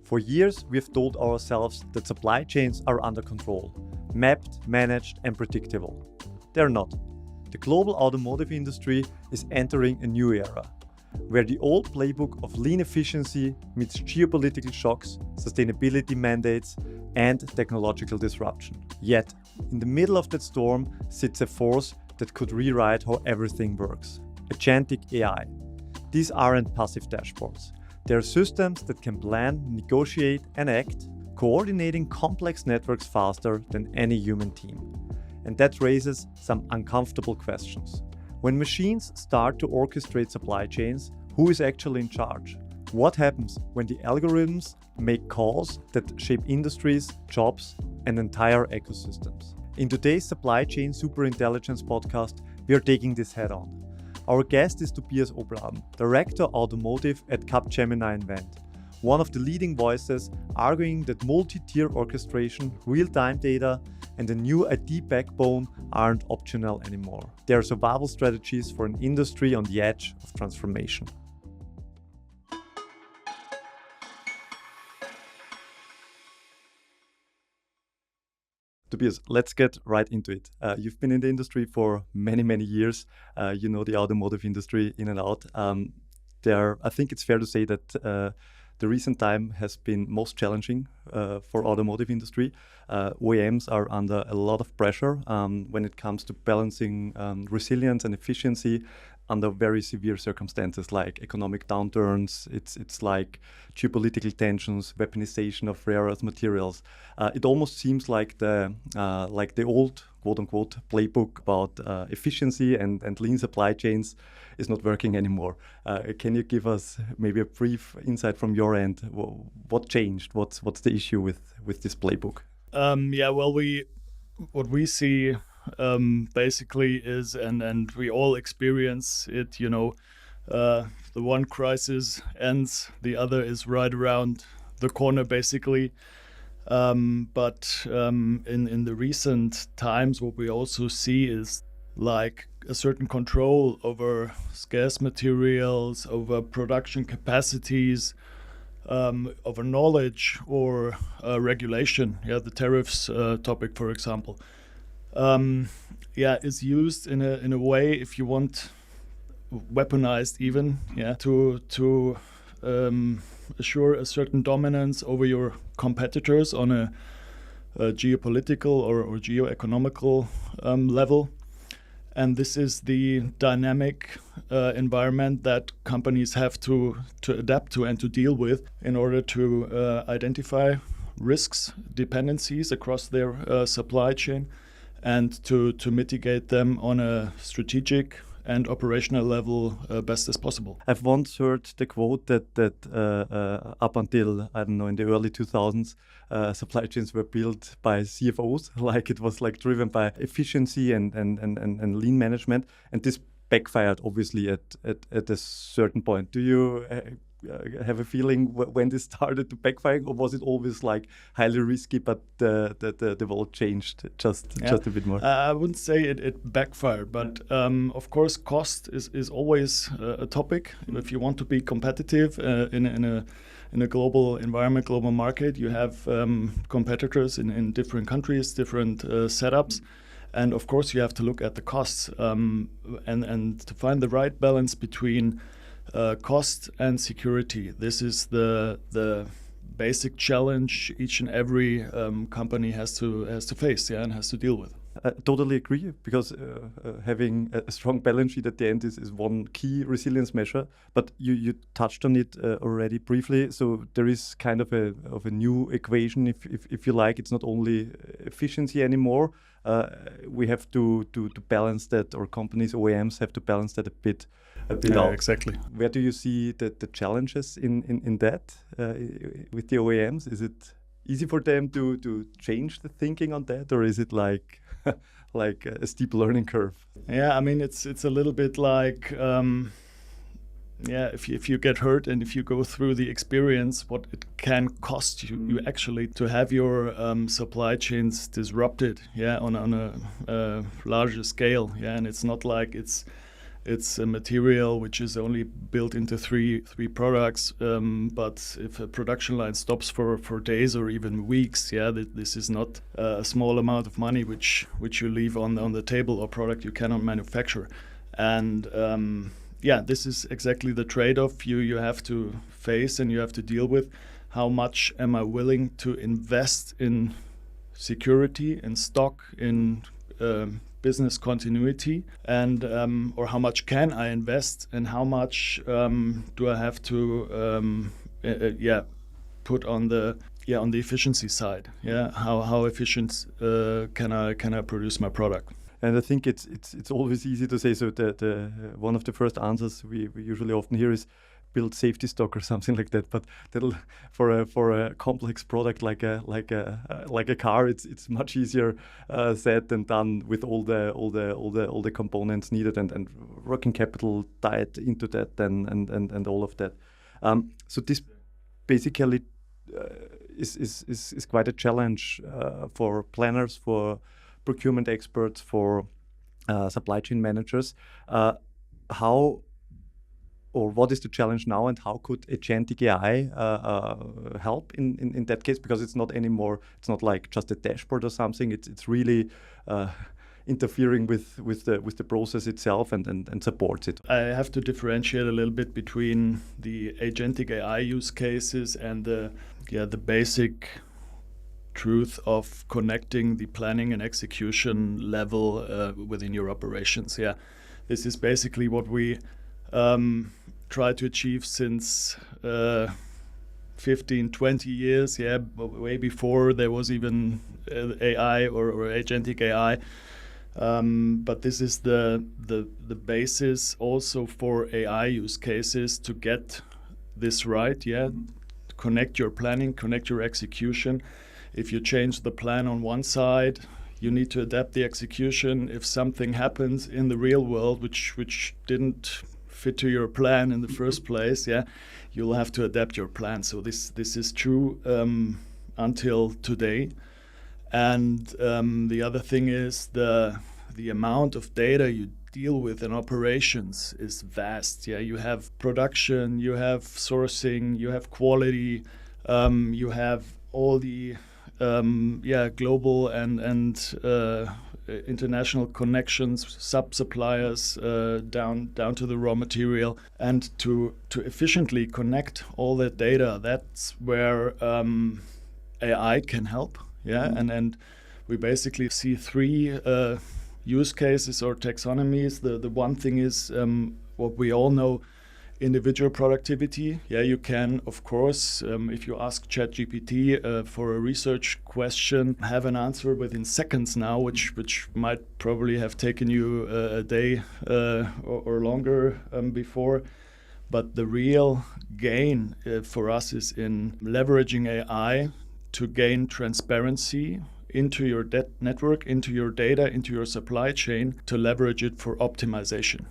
For years, we've told ourselves that supply chains are under control, mapped, managed, and predictable. They're not. The global automotive industry is entering a new era, where the old playbook of lean efficiency meets geopolitical shocks, sustainability mandates, and technological disruption. Yet, in the middle of that storm sits a force that could rewrite how everything works: Agentic AI. These aren't passive dashboards. They're systems that can plan, negotiate, and act, coordinating complex networks faster than any human team. And that raises some uncomfortable questions. When machines start to orchestrate supply chains, who is actually in charge? What happens when the algorithms make calls that shape industries, jobs, and entire ecosystems? In today's Supply Chain Superintelligence podcast, we are taking this head on. Our guest is Tobias Obladen, Director Automotive at Capgemini Invent, one of the leading voices arguing that multi-tier orchestration, real-time data, and a new IT backbone aren't optional anymore. They are survival strategies for an industry on the edge of transformation. Tobias, let's get right into it. You've been in the industry for many, many years. You know the automotive industry in and out. I think it's fair to say that the recent time has been most challenging for automotive industry. OEMs are under a lot of pressure when it comes to balancing resilience and efficiency under very severe circumstances like economic downturns. It's like geopolitical tensions, weaponization of rare earth materials. It almost seems like the old quote-unquote playbook about efficiency and lean supply chains is not working anymore. Can you give us maybe a brief insight from your end? What changed? What's the issue with this playbook? What we see basically is, and we all experience it, the one crisis ends, the other is right around the corner, basically. But in the recent times, what we also see is like a certain control over scarce materials, over production capacities, over knowledge or regulation. The tariffs topic, for example, is used in a way, if you want, weaponized even, to assure a certain dominance over your competitors on a geopolitical or geoeconomical level. And this is the dynamic environment that companies have to adapt to and to deal with in order to identify risks, dependencies across their supply chain, and to mitigate them on a strategic and operational level best as possible. I've once heard the quote that up until, I don't know, in the early 2000s, supply chains were built by CFOs, like it was like driven by efficiency and lean management. And this backfired, obviously, at a certain point. Do you have a feeling when this started to backfire, or was it always like highly risky, but the world changed just a bit more? I wouldn't say it backfired, but of course cost is always a topic. If you want to be competitive in a global environment, global market, you have competitors in different countries, different setups. And of course you have to look at the costs and to find the right balance between cost and security. This is the basic challenge each and every company has to face, and has to deal with. I totally agree, because having a strong balance sheet at the end is one key resilience measure. But you touched on it already briefly. So there is kind of a new equation, if you like. It's not only efficiency anymore. We have to balance that, or companies, OEMs have to balance that a bit out. Exactly. Where do you see the challenges in that with the OEMs? Is it easy for them to change the thinking on that, or is it like a steep learning curve? Yeah, I mean it's a little bit like if you get hurt and if you go through the experience, what it can cost you actually to have your supply chains disrupted, on a larger scale, and it's not like it's It's a material which is only built into three products. But if a production line stops for days or even weeks, this is not a small amount of money which you leave on the table, or product you cannot manufacture. And this is exactly the trade-off you have to face and you have to deal with. How much am I willing to invest in security, in stock, in business continuity, and or how much can I invest, and how much do I have to put on the efficiency side? How efficient can I produce my product? And I think it's always easy to say. So the one of the first answers we usually often hear is build safety stock or something like that. But that'll for a complex product like a car, it's much easier said than done with all the components needed and working capital tied into that and all of that. So this basically is quite a challenge for planners, for procurement experts, for supply chain managers. How or what is the challenge now, and how could Agentic AI help in that case? Because it's not like just a dashboard or something. It's really interfering with the process itself and supports it. I have to differentiate a little bit between the Agentic AI use cases and the basic truth of connecting the planning and execution level within your operations. This is basically what we try to achieve since 15, 20 years, way before there was even AI or Agentic AI. But this is the basis also for AI use cases to get this right. Connect your planning, connect your execution. If you change the plan on one side, you need to adapt the execution. If something happens in the real world which didn't fit to your plan in the first place, you'll have to adapt your plan. So this is true until today. And the other thing is the amount of data you deal with in operations is vast. You have production, you have sourcing, you have quality, you have all the global and international connections, sub-suppliers down to the raw material, and to efficiently connect all that data. That's where AI can help. And we basically see three use cases or taxonomies. The one thing is what we all know, individual productivity. You can, of course, if you ask ChatGPT for a research question, have an answer within seconds now, which might probably have taken you a day or longer before. But the real gain for us is in leveraging AI to gain transparency into your network, into your data, into your supply chain, to leverage it for optimization.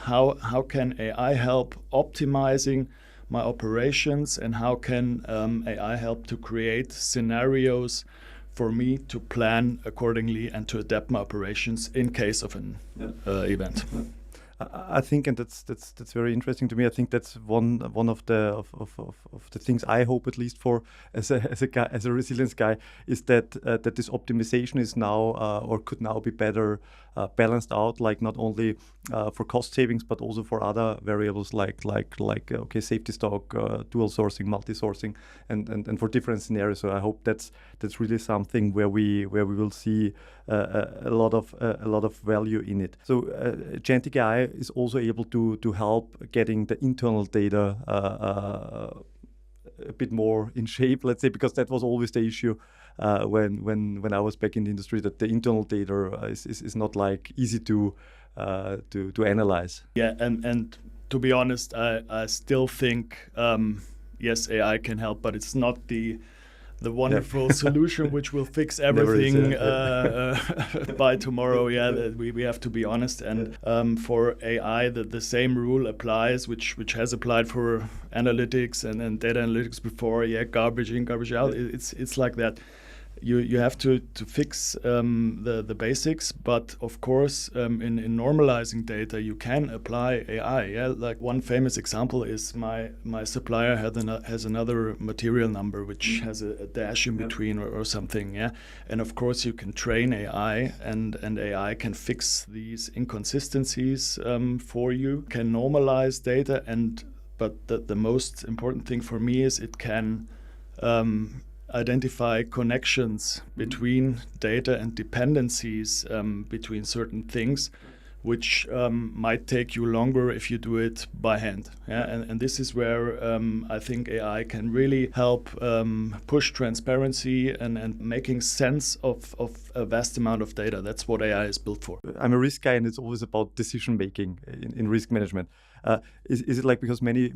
How can AI help optimizing my operations, and how can AI help to create scenarios for me to plan accordingly and to adapt my operations in case of an event? I think, and that's very interesting to me. I think that's one of the things I hope, at least for as a resilience guy, is that this optimization is now or could now be better balanced out, like not only for cost savings but also for other variables like safety stock, dual sourcing, multi-sourcing, and for different scenarios. So I hope that's really something where we will see a lot of value in it. So Agentic AI is also able to help getting the internal data a bit more in shape, let's say, because that was always the issue when I was back in the industry, that the internal data is not like easy to analyze. And to be honest, I still think yes, AI can help, but it's not the wonderful solution which will fix everything by tomorrow. We have to be honest. And for AI, the same rule applies, which has applied for analytics and data analytics before. Garbage in, garbage out. It's like that. you have to fix the basics, but of course in normalizing data you can apply AI. Yeah, like one famous example is my supplier has another material number which has a dash in between or something. Yeah, and of course you can train AI and AI can fix these inconsistencies for you, can normalize data, but the most important thing for me is it can identify connections between data and dependencies between certain things, which might take you longer if you do it by hand. Yeah? And this is where I think AI can really help push transparency and making sense of a vast amount of data. That's what AI is built for. I'm a risk guy, and it's always about decision making in risk management. Is it like because many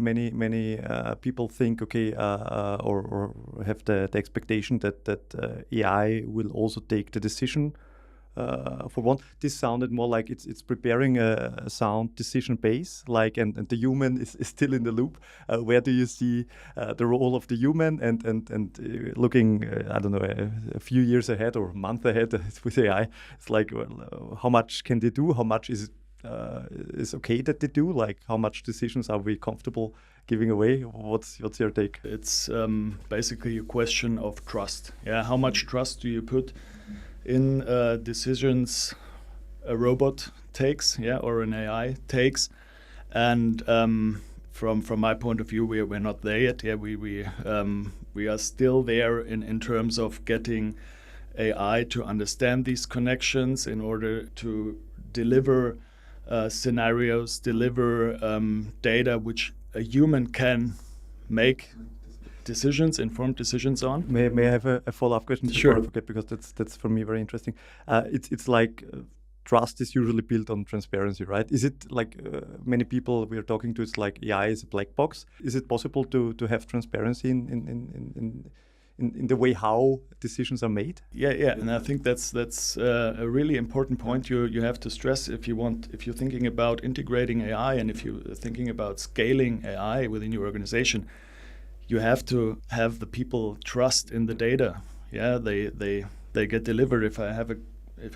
people think or have the expectation that AI will also take the decision for one? This sounded more like it's preparing a sound decision base, like and the human is still in the loop. Where do you see the role of the human and looking I don't know a few years ahead or a month ahead with AI? It's like, well, how much can they do? How much is okay that they do? Like, how much decisions are we comfortable giving away? What's your take? It's basically a question of trust. Yeah, how much trust do you put in decisions a robot takes, yeah, or an AI takes? And from my point of view, we're not there yet. Yeah, we are still there in terms of getting AI to understand these connections in order to deliver scenarios, deliver data which a human can make decisions, informed decisions on. May I have a follow-up question before I forget, because that's for me very interesting. It's like trust is usually built on transparency, right? Is it like many people we are talking to, it's like AI is a black box? Is it possible to have transparency in the way how decisions are made? Yeah, and I think that's a really important point you have to stress if you're thinking about integrating AI and if you're thinking about scaling AI within your organization. You have to have the people trust in the data. Yeah, they get delivered. If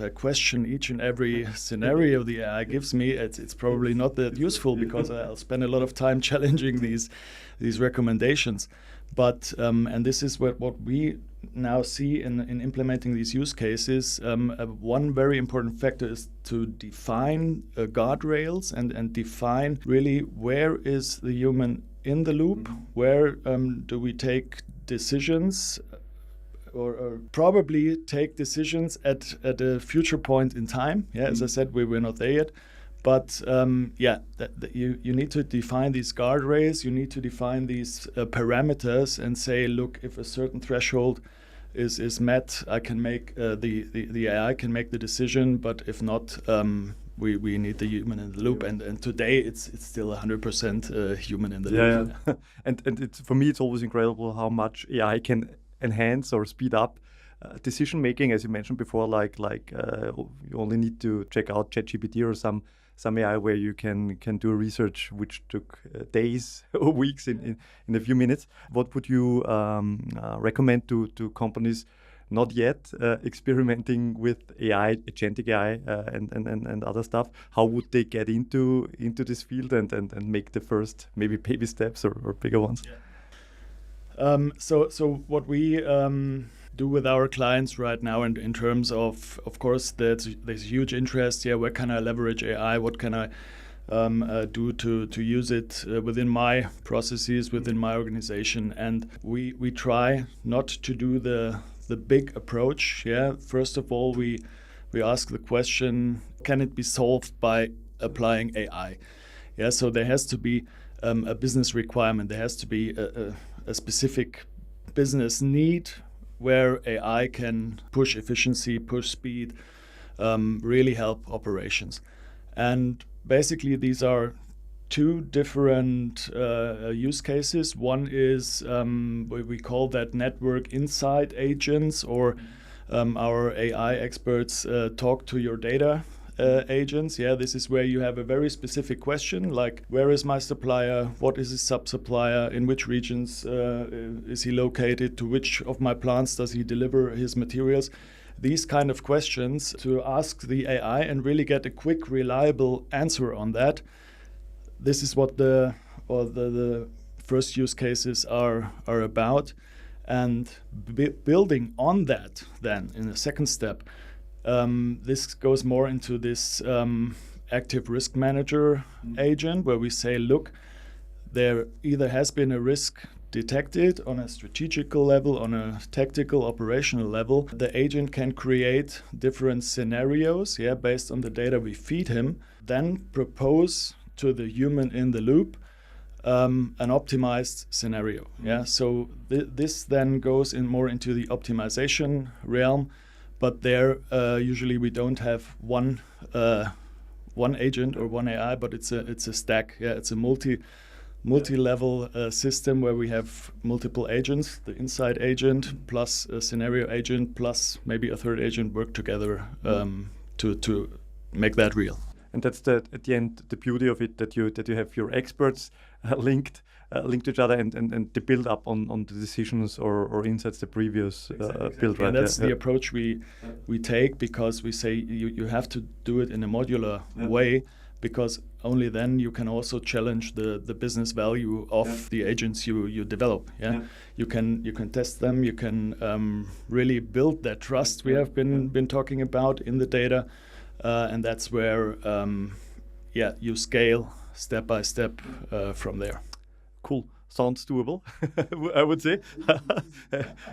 I question each and every scenario the AI gives me, it's probably not that useful because I'll spend a lot of time challenging these recommendations. But and this is what we now see in implementing these use cases. One very important factor is to define guardrails and define really where is the human in the loop, where do we take decisions or probably take decisions at a future point in time. Yeah, as I said, we're not there yet. But you need to define these guardrails, you need to define these parameters and say, look, if a certain threshold is met, I can make the AI can make the decision, but if not, we need the human in the loop. And today it's still 100% human in the loop. Yeah. and it's, for me, it's always incredible how much AI can enhance or speed up decision making, as you mentioned before. Like you only need to check out ChatGPT or some AI where you can do research which took days or weeks in a few minutes. What would you recommend to companies not yet experimenting with AI, Agentic AI, and other stuff? How would they get into this field and make the first maybe baby steps or bigger ones? Yeah. So what we do with our clients right now, and in terms of course, there's huge interest. Yeah, where can I leverage AI? What can I do to use it within my processes, within my organization? And we try not to do the big approach. Yeah, first of all, we ask the question: can it be solved by applying AI? Yeah, so there has to be a business requirement. There has to be a specific business need where AI can push efficiency, push speed, really help operations. And basically, these are two different use cases. One is we call that network insight agents, or our AI experts talk to your data agents. Yeah, this is where you have a very specific question, like where is my supplier, what is his sub-supplier, in which regions is he located, to which of my plants does he deliver his materials. These kind of questions to ask the AI and really get a quick, reliable answer on that. This is what the first use cases are about. And building on that, then in the second step, this goes more into this active risk manager agent, where we say, look, there either has been a risk detected on a strategical level, on a tactical operational level. The agent can create different scenarios, based on the data we feed him, then propose to the human in the loop an optimized scenario. So this then goes in into the optimization realm, but there usually we don't have one agent or one AI, but it's a stack. It's a multi-level system where we have multiple agents, the inside agent plus a scenario agent plus maybe a third agent work together to make that real. And that's at the end the beauty of it, that you have your experts linked to each other and they build up on the decisions or insights the previous build. Right? And that's the approach we take, because we say you have to do it in a modular way, because only then you can also challenge the business value of the agents you develop. You can test them, you can really build that trust we have been talking about in the data. And that's where you scale step by step from there. Cool. Sounds doable, I would say.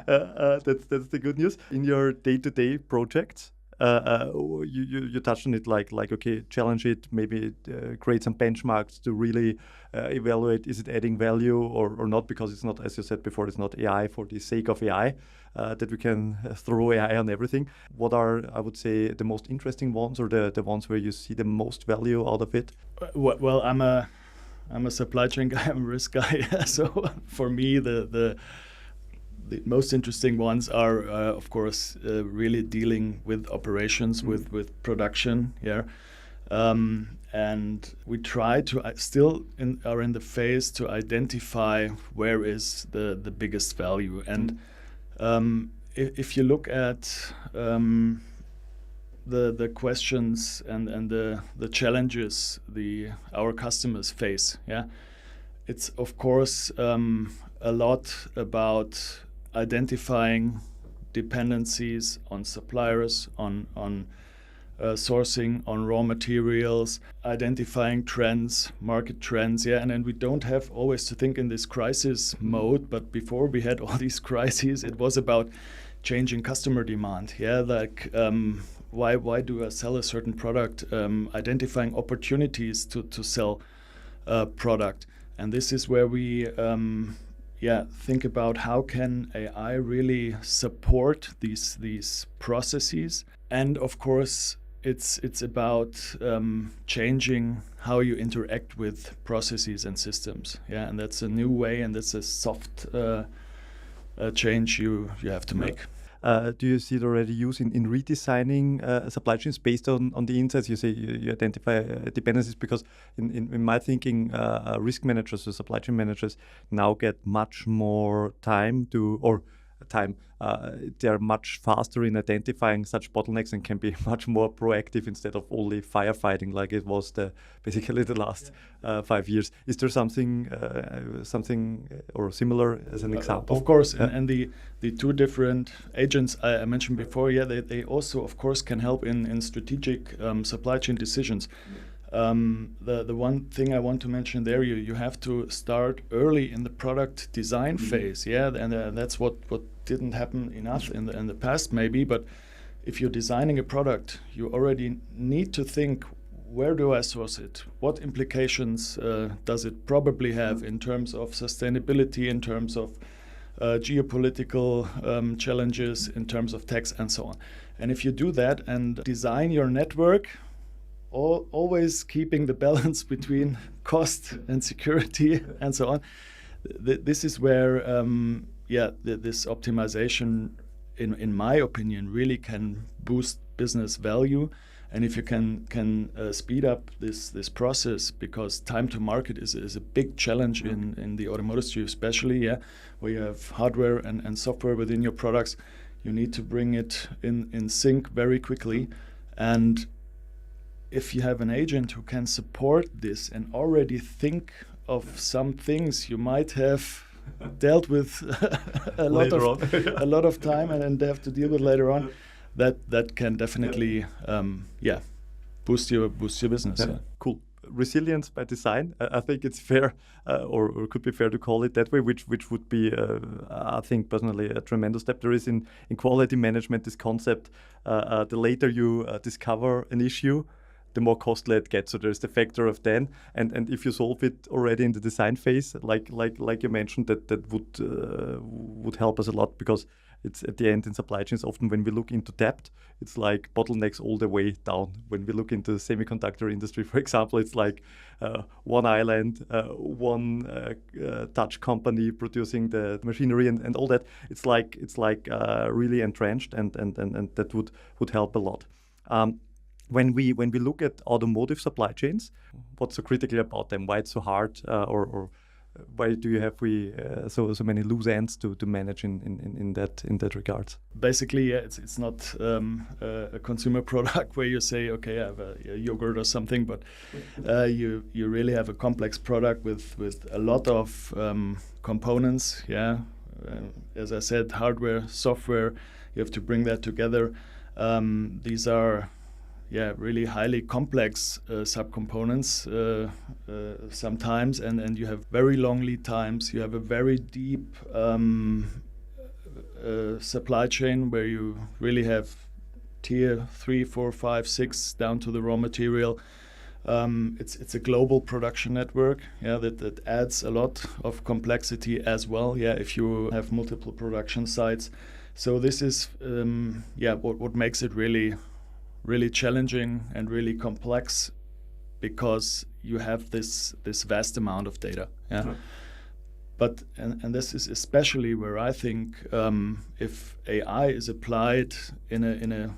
That's the good news. In your day-to-day projects, you touched on it, like okay, challenge it, maybe create some benchmarks to really evaluate, is it adding value or not, because it's not, as you said before, it's not AI for the sake of AI, that we can throw AI on everything. What are, I would say, the most interesting ones, or the ones where you see the most value out of it? Well, I'm a supply chain guy, I'm a risk guy. So for me, the most interesting ones are, of course, really dealing with operations, with production. And we try to are in the phase to identify where is the biggest value. And if you look at the questions and the challenges our customers face, it's of course a lot about identifying dependencies on suppliers, on sourcing, on raw materials, identifying trends, market trends, and then we don't have always to think in this crisis mode, but before we had all these crises, it was about changing customer demand, like why do I sell a certain product, identifying opportunities to sell a product. And this is where we think about how can AI really support these processes. And of course, it's about changing how you interact with processes and systems. And that's a new way, and that's a soft change you have to make. Do you see it already used in redesigning supply chains based on the insights? You say you identify dependencies, because in my thinking, risk managers or supply chain managers now get much more time they're much faster in identifying such bottlenecks and can be much more proactive instead of only firefighting like it was basically the last 5 years. Is there something or similar as an example? Of course, and the two different agents I mentioned before, they also of course can help in strategic supply chain decisions. The one thing I want to mention there, you have to start early in the product design phase, and that's what didn't happen enough in the past maybe. But if you're designing a product, you already need to think, where do I source it? What implications does it probably have in terms of sustainability, in terms of geopolitical challenges, in terms of tax and so on. And if you do that and design your network, always keeping the balance between cost and security and so on, this is where this optimization, in my opinion, really can boost business value. And if you can speed up this process, because time to market is a big challenge in the automotive industry, especially, where you have hardware and software within your products, you need to bring it in sync very quickly. And if you have an agent who can support this and already think of some things you might have dealt with a lot of time and have to deal with later on, that can definitely boost your business. Yeah. Cool. Resilience by design. I think it's fair, or could be fair to call it that way, which would be, I think personally, a tremendous step. There is in quality management this concept: the later you discover an issue, the more costly it gets. So there's the factor of 10, and if you solve it already in the design phase, like you mentioned, that would help us a lot, because it's at the end in supply chains. Often when we look into debt, it's like bottlenecks all the way down. When we look into the semiconductor industry, for example, it's like one island, one Dutch company producing the machinery and all that. It's like really entrenched, and that would help a lot. When we look at automotive supply chains, what's so critical about them? Why it's so hard, or why do you have so many loose ends to manage in that regard? Basically, it's not a consumer product where you say, okay, I have a yogurt or something, but you really have a complex product with a lot of components. Yeah, as I said, hardware, software. You have to bring that together. These are really highly complex subcomponents sometimes, and you have very long lead times. You have a very deep supply chain where you really have tier 3, 4, 5, 6 down to the raw material. It's a global production network, that adds a lot of complexity as well. If you have multiple production sites, so this is what makes it really challenging and really complex, because you have this vast amount of data. But and this is especially where I think if AI is applied in a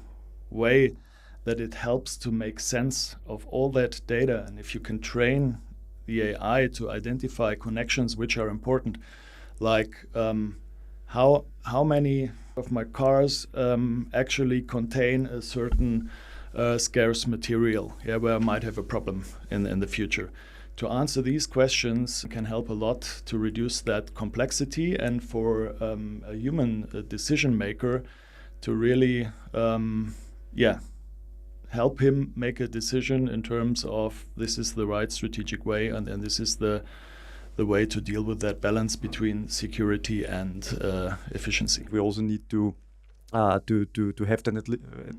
way that it helps to make sense of all that data, and if you can train the AI to identify connections which are important, like how many of my cars actually contain a certain scarce material, where I might have a problem in the future. To answer these questions can help a lot to reduce that complexity, and for a human decision maker to really help him make a decision in terms of this is the right strategic way, and this is the way to deal with that balance between security and efficiency. We also need to have then at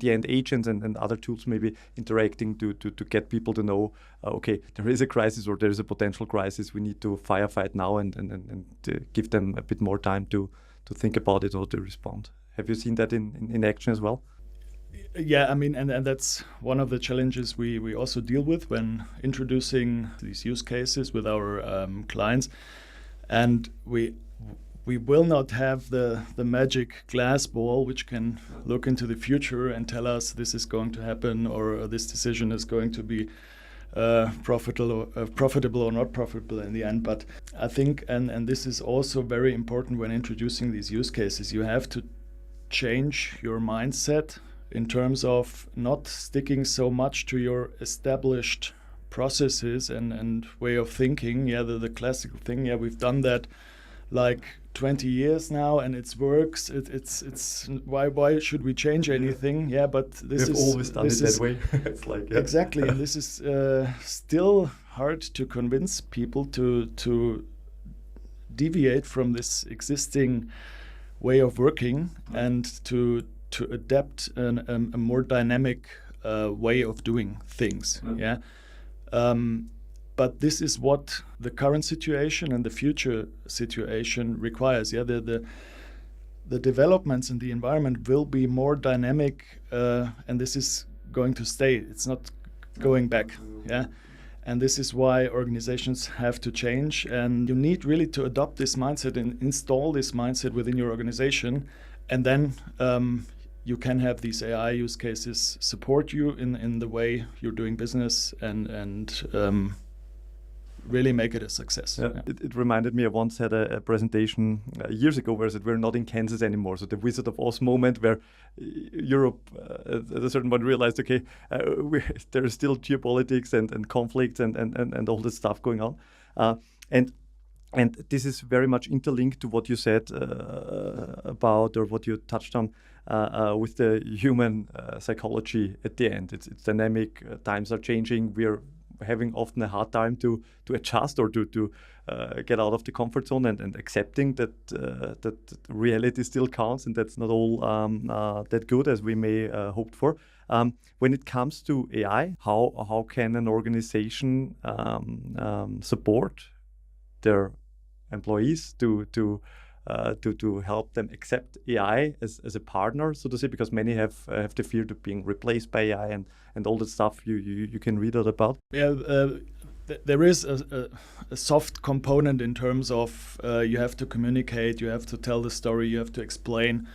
the end agents and other tools maybe interacting to get people to know, okay, there is a crisis or there is a potential crisis. We need to firefight now, and give them a bit more time to think about it or to respond. Have you seen that in action as well? Yeah, I mean, and that's one of the challenges we also deal with when introducing these use cases with our clients. And we will not have the magic glass ball which can look into the future and tell us this is going to happen, or this decision is going to be profitable or not profitable in the end. But I think, and this is also very important when introducing these use cases, you have to change your mindset in terms of not sticking so much to your established processes and way of thinking. The classical thing. We've done that like 20 years now, and it works. It's why should we change anything? But this We've always done it that way. It's like exactly, and this is still hard to convince people to deviate from this existing way of working and to adapt a more dynamic way of doing things. But this is what the current situation and the future situation requires. The developments in the environment will be more dynamic, and this is going to stay. It's not going back. And this is why organizations have to change, and you need really to adopt this mindset and install this mindset within your organization, and then you can have these AI use cases support you in the way you're doing business and really make it a success. Yeah. It reminded me, I once had a presentation years ago where I said we're not in Kansas anymore. So the Wizard of Oz moment where Europe at a certain point realized, okay, there is still geopolitics and conflicts and all this stuff going on. And this is very much interlinked to what you said about, or what you touched on with the human psychology at the end. It's dynamic, times are changing, we're having often a hard time to adjust or to get out of the comfort zone and accepting that reality still counts, and that's not all that good as we may hoped for. When it comes to AI, how can an organization support their employees to help them accept AI as a partner, so to say, because many have the fear of being replaced by AI and all the stuff you can read out about? Yeah, there is a soft component in terms of you have to communicate, you have to tell the story, you have to explain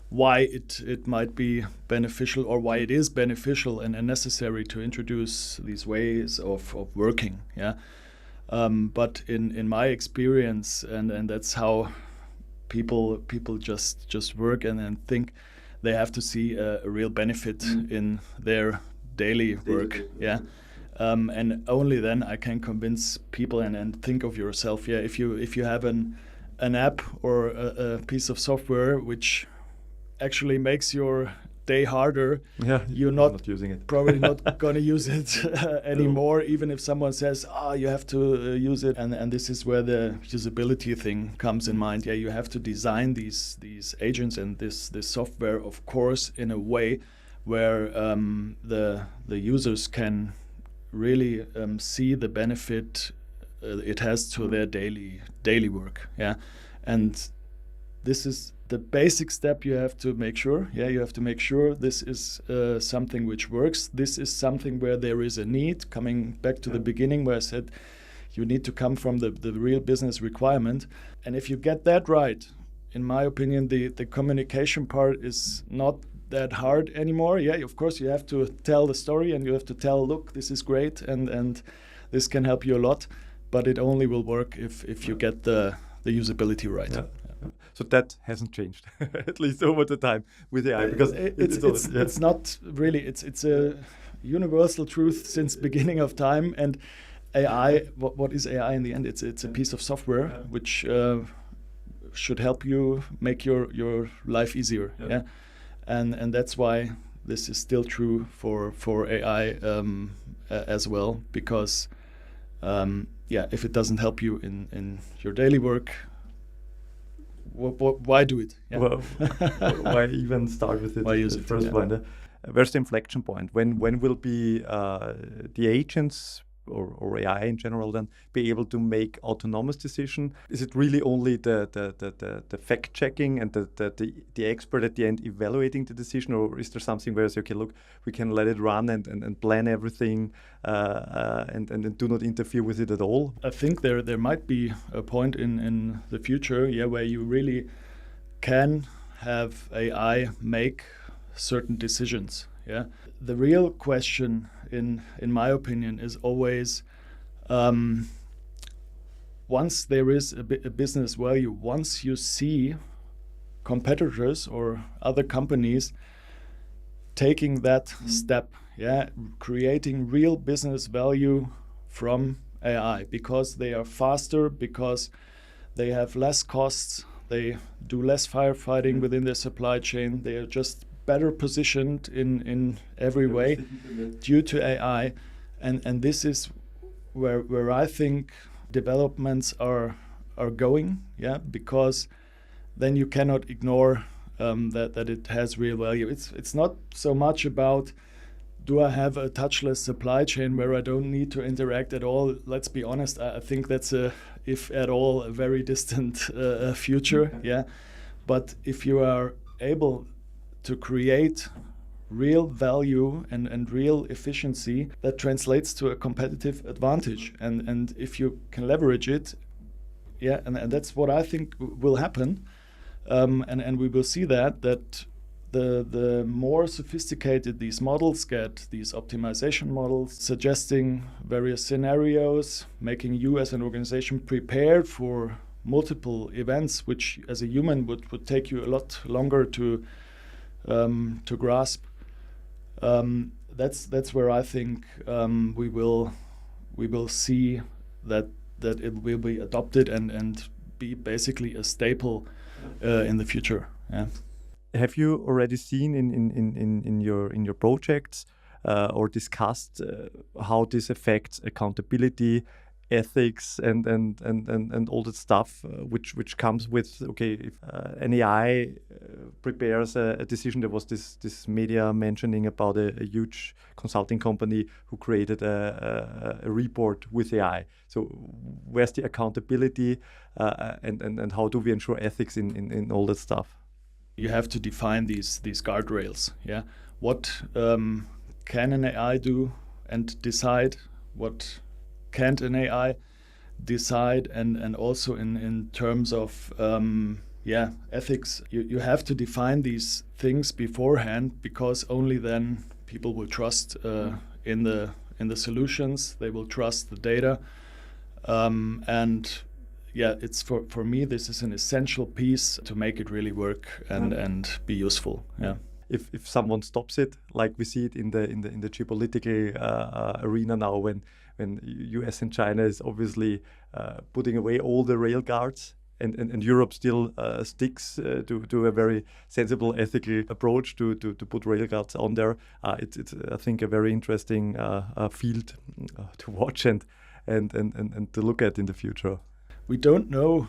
why it might be beneficial, or why it is beneficial and necessary to introduce these ways of working. Yeah. But in my experience, and that's how people just work and think, they have to see a real benefit in their daily work. Yeah. And only then I can convince people and think of yourself. Yeah. If you have an app or a piece of software which actually makes your day harder, you're not using it. Probably not going to use it anymore, even if someone says, you have to use it. And this is where the usability thing comes in mind. Yeah, you have to design these agents and this software, of course, in a way where the users can really see the benefit it has to their daily work. Yeah, and this is the basic step. You have to make sure. Yeah, you have to make sure this is something which works. This is something where there is a need. Coming back to the beginning where I said you need to come from the real business requirement. And if you get that right, in my opinion, the communication part is not that hard anymore. Yeah, of course you have to tell the story and you have to tell, look, this is great and this can help you a lot. But it only will work if you get the usability right. Yeah. So that hasn't changed, at least over the time with AI, because it's not really. It's a universal truth since beginning of time. And AI, what is AI in the end? It's a piece of software which should help you make your life easier. Yeah, and that's why this is still true for AI as well, because if it doesn't help you in your daily work, why do it? Yeah. Well, why even start with it? Why use it? First one. Where's the inflection point? When will be the agents or AI in general then be able to make autonomous decision? Is it really only the fact checking and the expert at the end evaluating the decision, or is there something where you say, okay, look, we can let it run and plan everything and do not interfere with it at all? I think there might be a point in the future, where you really can have AI make certain decisions. Yeah. The real question, in my opinion, is always once there is a business value, once you see competitors or other companies taking that step, creating real business value from AI, because they are faster, because they have less costs, they do less firefighting within their supply chain, they are just better positioned in every way due to AI, and this is where I think developments are going, because then you cannot ignore that it has real value. It's not so much about, do I have a touchless supply chain where I don't need to interact at all? Let's be honest, I think that's if at all, a very distant future. Yeah, but if you are able to create real value and real efficiency, that translates to a competitive advantage. And if you can leverage it, and that's what I think will happen. And we will see that the more sophisticated these models get, these optimization models, suggesting various scenarios, making you as an organization prepared for multiple events, which as a human would take you a lot longer to grasp. That's where I think we will see that it will be adopted and be basically a staple in the future. Yeah. Have you already seen in your projects or discussed how this affects accountability, ethics, and all that stuff which comes with, okay, if an AI prepares a decision? There was this media mentioning about a huge consulting company who created a report with AI. So where's the accountability and how do we ensure ethics in all that stuff? You have to define these guardrails. Yeah, what can an AI do and decide? What can't an AI decide? And also in terms of ethics, you have to define these things beforehand, because only then people will trust in the solutions. They will trust the data, and yeah, it's for me, this is an essential piece to make it really work and be useful. Yeah. If someone stops it, like we see it in the geopolitical arena now, when US and China is obviously putting away all the rail guards, and Europe still sticks to a very sensible, ethical approach to put rail guards on there. It's I think a very interesting field to watch and to look at in the future. We don't know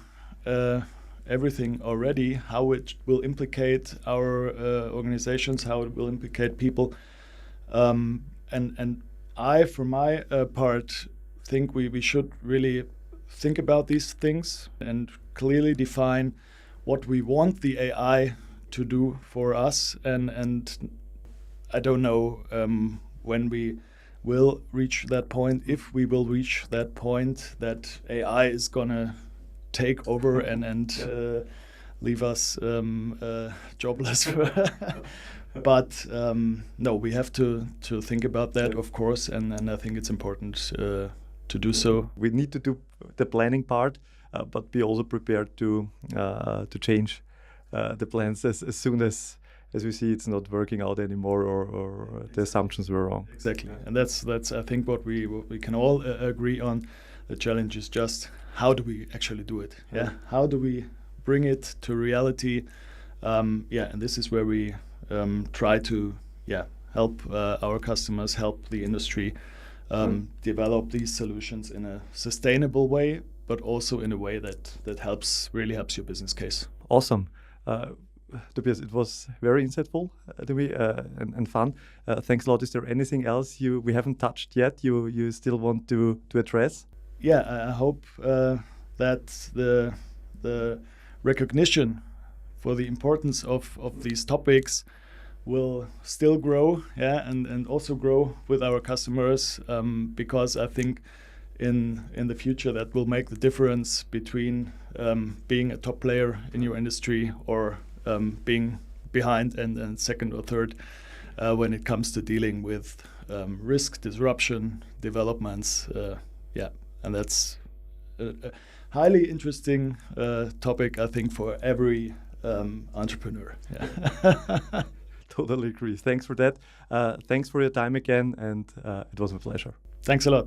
everything already, how it will implicate our organizations, how it will implicate people. And I, for my part, think we should really think about these things and clearly define what we want the AI to do for us. And I don't know when we will reach that point, if we will reach that point that AI is gonna take over and leave us jobless. But no, we have to think about that, of course, and I think it's important to do so. We need to do the planning part, but be also prepared to change the plans as soon as we see it's not working out anymore, or the assumptions were wrong. Exactly, and that's I think what we can all agree on. The challenge is just how do we actually do it? Yeah, how do we bring it to reality? And this is where we try to help our customers, help the industry develop these solutions in a sustainable way, but also in a way that really helps your business case. Awesome. Tobias, it was very insightful to me and fun. Thanks a lot. Is there anything else we haven't touched yet you still want to address? Yeah, I hope that the recognition for the importance of these topics will still grow, and also grow with our customers, because I think in the future that will make the difference between being a top player in your industry or being behind and second or third when it comes to dealing with risk, disruption, developments. And that's a highly interesting topic, I think, for every entrepreneur. Yeah. Totally agree. Thanks for that. Thanks for your time again, and it was a pleasure. Thanks a lot.